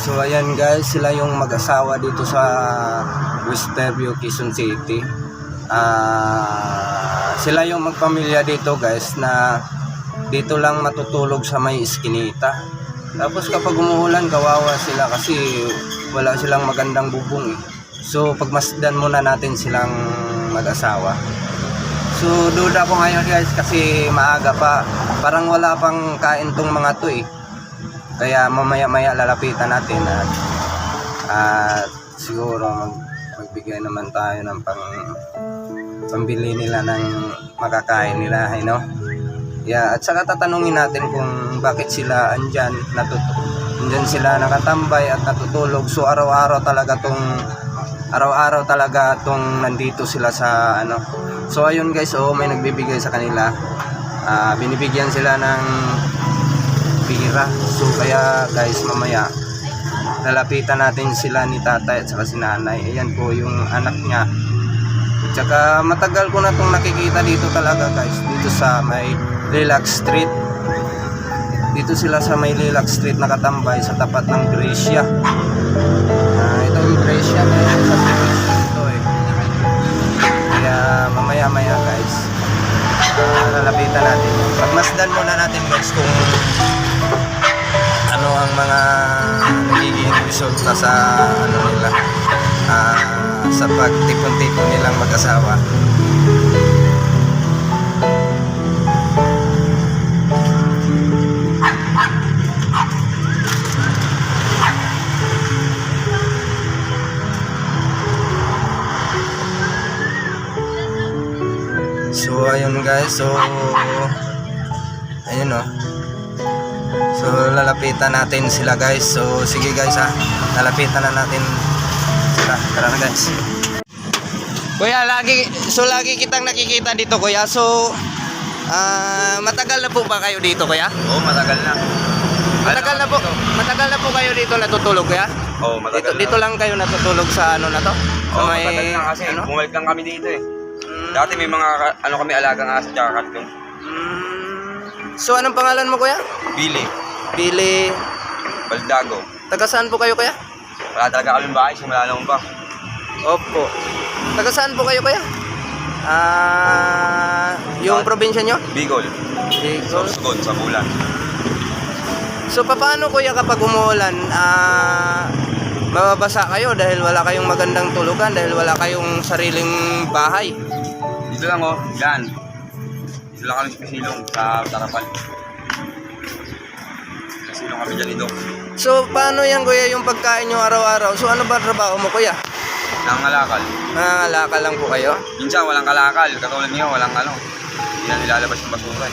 So ayan guys, sila yung mag-asawa dito sa West Fairview, Quezon City. Sila yung magpamilya dito guys na dito lang matutulog sa may iskinita. Tapos kapag umuulan, kawawa sila kasi wala silang magandang bubong eh. So pagmasdan muna natin silang mag-asawa. So duda ko ngayon guys kasi maaga pa, parang wala pang kain tong mga to eh. Kaya mamaya-maya lalapitan natin at siguro magbigay naman tayo ng pambili nila ng makakain nila, you know? Yeah, at saka tatanungin natin kung bakit sila andyan sila nakatambay at natutulog. So araw-araw talaga tong nandito sila sa ano. So ayun guys, may nagbibigay sa kanila. Binibigyan sila ng pira. So kaya guys, mamaya lalapitan natin sila ni tatay at saka si nanay. Ayan po yung anak niya. At saka matagal ko na itong nakikita dito talaga guys, dito sa may Lilac Street. Dito sila sa may Lilac Street nakatambay sa tapat ng Gracia. Ito yung Gracia guys, sa ito eh. Kaya mamaya-maya guys, lalapitan natin. Pagmasdan muna natin guys kung ano ang mga nagiging resulta sa ano nila, sa pagtipon-tipon nilang mag-asawa. So ayun guys, so ayun o. So lalapitan natin sila guys. So sige guys lalapitan na natin sila. Tara na guys. Kuya, lagi kitang nakikita dito kuya. So matagal na po ba kayo dito kuya? Oo, matagal na. Matagal na po kayo dito natutulog kuya? Oo, matagal Dito lang kayo natutulog sa ano na to? Oo, matagal na kasi bumalik lang kami dito eh. Dati may mga kami alagang aso tsaka kartong. So anong pangalan mo kuya? Billy Baldago. Taga saan po kayo kuya? Wala talaga kaming bahay, simula lang pa. Opo. Taga saan po kayo kuya? Yung probinsya nyo? Bicol. Sorsogon, sa Bulan. So paano kuya kapag umuulan, mababasa kayo dahil wala kayong magandang tulugan, dahil wala kayong sariling bahay? Dito lang yan. Dito lang kami sa Silong, sa Tarapan. Sa Silong kami dyan dito. So paano yan kuya yung pagkain nyo araw-araw? So ano ba trabaho mo kuya? Nangangalakal. Nangangalakal lang po kayo? Minsan walang kalakal, katulad niyo, walang hindi na nilalabas yung basura.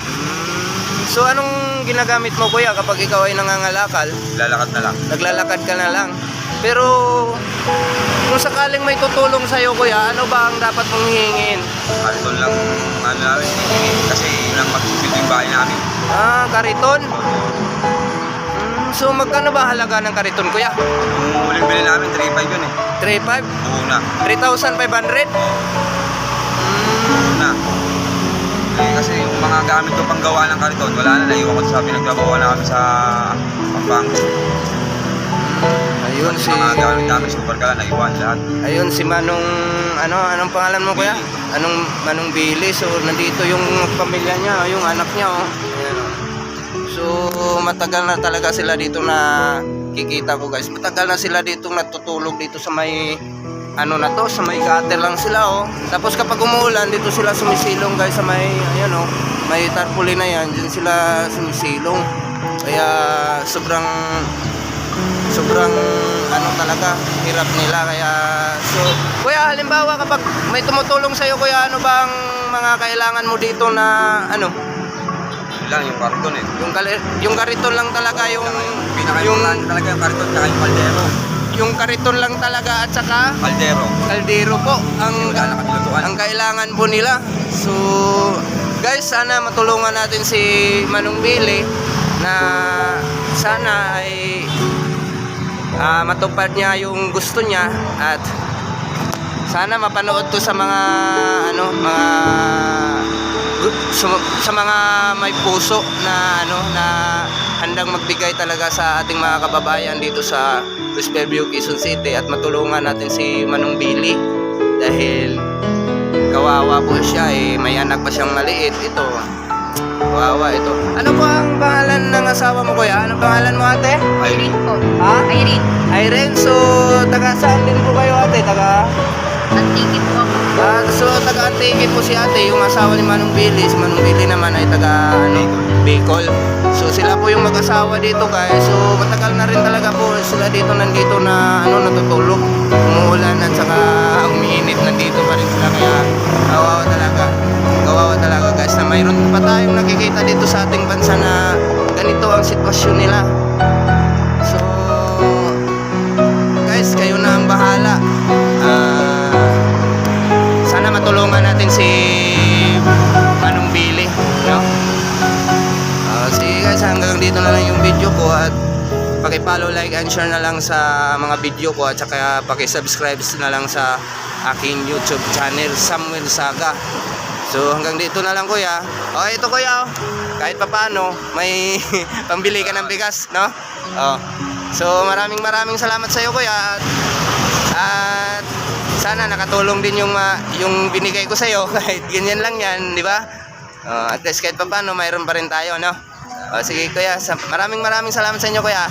So anong ginagamit mo kuya kapag ikaw ay nangangalakal? Lalakad na lang. Naglalakad ka na lang. Pero kung sakaling may tutulong sa'yo kuya, ano ba ang dapat mong hihingin? Kariton lang namin, kasi yun lang magsisilbi yung bahay namin. Kariton? So magkano ba halaga ng kariton kuya? Yung huling bili namin, 3.5 yun eh. 3.5? Buo na. 3,500? Na. Kasi yung mga gamit ko pang gawa ng kariton, wala na, naiwan ko sa pinaggawa na kami sa Pampanga. Ayun si mga gamit namin super kala, naiwan lahat. Ayun si Manong anong pangalan mo kuya? Manong Billy. So nandito yung pamilya niya, yung anak niya Ayan, So matagal na talaga sila dito na kikita ko guys. Matagal na sila dito natutulog dito sa may sa may gutter lang sila Tapos kapag umuulan dito sila sumisilong guys sa may may tarpaulin na yan, diyan sila sumisilong. Kaya sobrang talaga hirap nila. Kaya so kuya, halimbawa kapag may tumutulong sa iyo kuya, ano bang mga kailangan mo dito na lang yung kariton eh. Yung kariton lang talaga yung talaga yung kariton tsaka yung kaldero. Yung kariton lang talaga at saka kaldero po ang kailangan po nila. So guys, sana matulungan natin si Manong Billy na sana ay matupad niya yung gusto niya at sana mapanood to sa mga sa mga may puso na na handang magbigay talaga sa ating mga kababayan dito sa Fairview, Quezon City at matulungan natin si Manong Billy dahil kawawa po siya may anak pa siyang maliit. Ito, kawawa ito. Ano po ang pangalan ng asawa mo, kuya? Anong pangalan mo, ate? Irene po. Ha? Irene. Irene, so taga saan din po kayo, ate? Taga? Antigit po ako. So taga Antigit po si ate, yung asawa ni Manong Billy. Si Manong Billy naman ay taga Bicol. So sila po yung mag-asawa dito, guys. So matagal na rin talaga po sila dito nandito na natutulog. Umuulan at saka umiinit, nandito pa rin sila, kaya kawawa talaga. Kawawa talaga, guys, na mayroon pa tayong nakikita dito sa ating bansa na ganito ang sitwasyon nila. So guys, kayo na ang bahala. Sana matulungan natin si Manong Billy, no? Sige guys, hanggang dito na lang yung video ko at paki-follow, like, and share na lang sa mga video ko at saka paki-subscribe na lang sa aking YouTube channel, Samuel Saga. So hanggang dito na lang, kuya. Okay, ito kuya, kahit papaano may pambili ka ng bigas, no? So maraming salamat sa iyo, kuya. At sana nakatulong din yung binigay ko sa iyo kahit ganyan lang yan, di ba? At least kahit papaano mayroon pa rin tayo, no? Sige kuya, maraming salamat sa inyo, kuya.